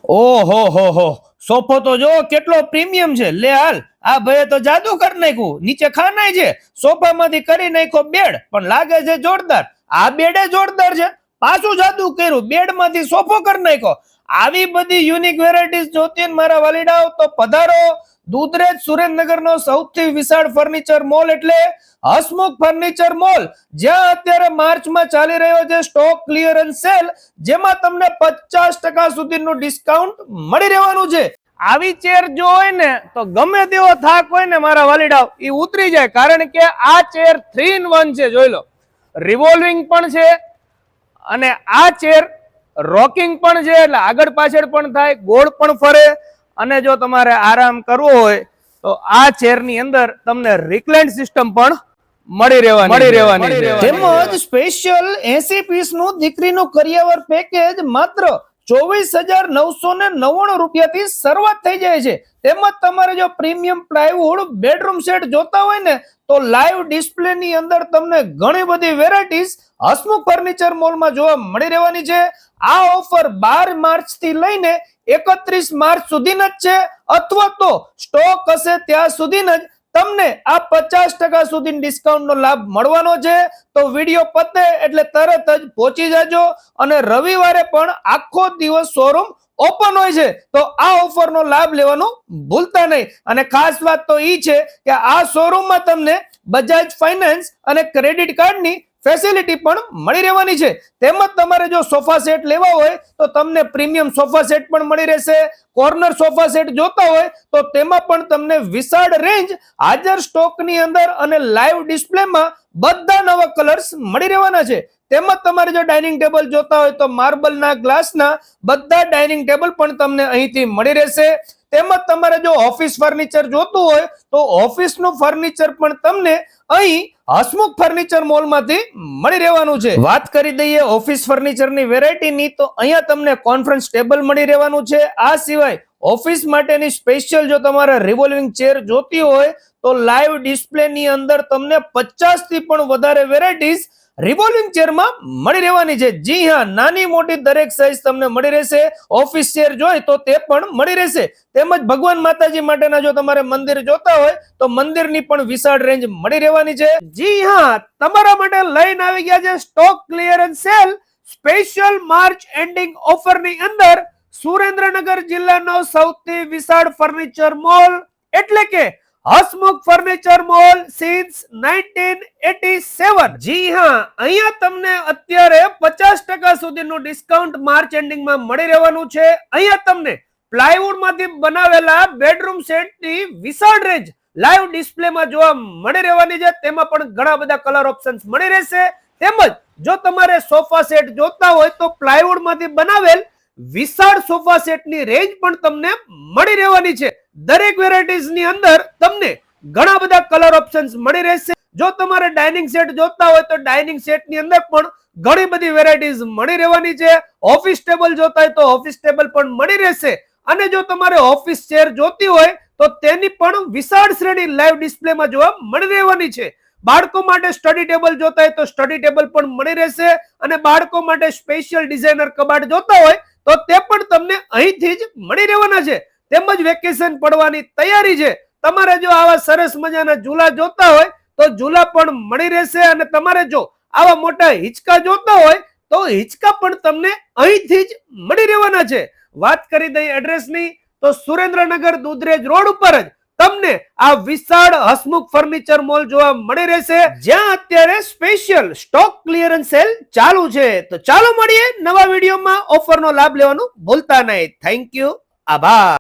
ઓહો હો, સોફો તો જો કેટલો પ્રીમિયમ છે. લે હાલ, આ ભાઈએ તો જાદુ કરી નાખ્યું. નીચે ખાનાય છે, સોફામાંથી કરી નાખ્યો બેડ, પણ લાગે છે જોરદાર. આ બેડે જોરદાર છે, પાછું જાદુ કર્યું, બેડમાંથી સોફો કરી નાખ્યો. આવી બધી યુનિક વેરાયટીઝ જોતી હોય ને મારા વાલીડાઓ તો પધારો. દૂધરેજ સુરેન્દ્રનગરનો સૌથી વિશાળ ફર્નિચર મોલ એટલે હસમુખ ફર્નિચર મોલ, જ્યાં અત્યારે માર્ચમાં ચાલી રહ્યો છે સ્ટોક ક્લિયરન્સ સેલ, જેમાં તમને 50% સુધીનું ડિસ્કાઉન્ટ મળી રહેવાનું છે. આવી ચેર જો હોય ને તો ગમે તેવો થાક હોય ને મારા વાલીડાઓ એ ઉતરી જાય, કારણ કે આ ચેર 3 in 1 છે. જોઈ લો, રિવોલ્વિંગ પણ છે અને આ ચેર રોકિંગ પણ છે, એટલે આગળ પાછળ પણ થાય, ગોળ પણ ફરે. અને જો તમારે આરામ કરવો હોય તો આ ચેરની અંદર તમને રિક્લાઇન સિસ્ટમ પણ મળી રહેવાની. તેમજ સ્પેશિયલ 80 પીસનું દીકરીનું કરિયાવર પેકેજ માત્ર 24,999 રૂપિયાથી શરૂઆત થઈ જાય છે. તેમજ તમારે જો પ્રીમિયમ પ્લાયવુડ બેડરૂમ સેટ જોતા હોય ને તો લાઈવ ડિસ્પ્લે ની અંદર તમને ઘણી બધી વેરાયટીઝ હસમુખ ફર્નિચર મોલમાં જોવા મળી રહેવાની છે. આ ઓફર 12 માર્ચ થી લઈને 31 માર્ચ સુધીનો જ છે, અથવા તો સ્ટોક હશે ત્યાં સુધીનો જ તમને આ 50% સુધી ડિસ્કાઉન્ટ નો લાભ મળવાનો છે. તો વિડીયો પતે એટલે તરત જ પહોંચી જાજો. અને રવિવારે પણ આખો દિવસ શોરૂમ ઓપન હોય છે, તો આ ઓફર નો લાભ લેવાનું ભૂલતા નહીં. અને ખાસ વાત તો ઈ છે કે આ શોરૂમમાં તમને બજાજ ફાઇનાન્સ અને ક્રેડિટ કાર્ડની ફેસિલિટી પણ મળી રહેવાની છે. તેમજ તમારે જો સોફા સેટ લેવા હોય તો તમને પ્રીમિયમ સોફા સેટ પણ મળી રહેશે. કોર્નર સોફા સેટ જોતા હોય તો તેમાં પણ તમને વિશાળ રેન્જ હાજર સ્ટોકની અંદર અને લાઈવ ડિસ્પ્લેમાં બધા નવા કલર્સ મળી રહેવાના છે. તેમજ તમારે જો ડાઇનિંગ ટેબલ જોતા હોય તો માર્બલના ગ્લાસના બધા ડાઇનિંગ ટેબલ પણ તમને અહીંથી મળી રહેશે. તેમજ તમારે જો ઓફિસ ફર્નિચર જોતું હોય તો ઓફિસનું ફર્નિચર પણ તમને અહીં હસમુખ ફર્નિચર મોલમાંથી મળી રહેવાનું છે. વાત કરી દઈએ ઓફિસ ફર્નિચરની વેરાયટીની તો અહીંયા તમને કોન્ફરન્સ ટેબલ મળી રહેવાનું છે. આ સિવાય ઓફિસ માટેની સ્પેશિયલ જો તમારે રિવોલ્વિંગ ચેર જોતી હોય તો લાઈવ ડિસ્પ્લે ની અંદર તમને 50 થી પણ વધારે વેરાયટીઝ રિવોલ્વિંગ ચેરમાં મળી રહેવાની છે. જી હા, નાની મોટી દરેક સાઈઝ તમને મળી રહેશે. ઓફિસ ચેર જોઈ તો તે પણ મળી રહેશે. તેમજ ભગવાન માતાજી માટેના જો તમારે મંદિર જોતા હોય તો મંદિરની પણ વિશાળ રેન્જ મળી રહેવાની છે. જી હા, તમારા માટે લઈને આવી ગયા છે stock clearance cell special March ending offer ની અંદર સુરેન્દ્રનગર જિલ્લાનો સૌથી વિશાળ ફર્નિચર મોલ એટલે કે હસમુખ ફર્નિચર મોલ સિન્સ 1987. જી હા, અહીંયા તમને અત્યારે 50% સુધીનું ડિસ્કાઉન્ટ માર્ચ એન્ડિંગમાં મળી રહેવાનું છે. અહીંયા તમને પ્લાયવુડ માંથી બનાવેલા બેડરૂમ સેટની વિશાળ રેન્જ લાઈવ ડિસ્પ્લેમાં જોવા મળી રહેવાની છે. તેમાં પણ ઘણા બધા કલર ઓપ્શન્સ મળી રહેશે. તેમજ જો તમારે સોફા સેટ જોતા હોય તો પ્લાયવુડ માંથી બનાવેલ વિશાળ સોફા સેટની રેન્જ પણ તમને મળી રહેવાની છે. દરેક વેરાયટીઝ ની અંદર તમને ઘણા બધા કલર ઓપ્શન્સ મળી રહેશે. જો તમારે ડાઇનિંગ સેટ જોતા હોય તો ડાઇનિંગ સેટ ની અંદર પણ ઘણી બધી વેરાયટીઝ મળી રહેવાની છે. ઓફિસ ટેબલ જોતા હોય તો ઓફિસ ટેબલ પણ મળી રહેશે. અને જો તમારે ઓફિસ ચેર જોતી હોય તો તેની પણ વિશાળ શ્રેણી લાઈવ ડિસ્પ્લેમાં જોવા મળી રહેવાની છે. બાળકો માટે સ્ટડી ટેબલ જોતા હોય તો સ્ટડી ટેબલ પણ મળી રહેશે. અને બાળકો માટે સ્પેશિયલ ડિઝાઇનર કબાટ જોતા હોય તો તે પણ તમને અહીંથી જ મળી રહેવાના છે. તેમજ વેકેશન પડવાની તૈયારી છે, તમારે જો આવા સરસ મજાના ઝૂલા જોતા હોય તો ઝૂલા પણ મળી રહેશે. અને તમારે જો આવા મોટા હિંચકા જોતા હોય તો હિંચકા પણ તમને અહીંથી જ મળી રહેવાના છે. વાત કરી દઈએ એડ્રેસની તો સુરેન્દ્રનગર દૂધરેજ રોડ ઉપર જ તમને આ વિશાળ હસમુખ ફર્નિચર મોલ જોવા મળી રહેશે, જ્યાં અત્યારે સ્પેશિયલ સ્ટોક ક્લિયરન્સ સેલ ચાલુ છે. તો ચાલો મળીએ નવા વિડીયોમાં. ઓફરનો લાભ લેવાનું ભૂલતા નહીં. થેન્ક યુ, આભાર.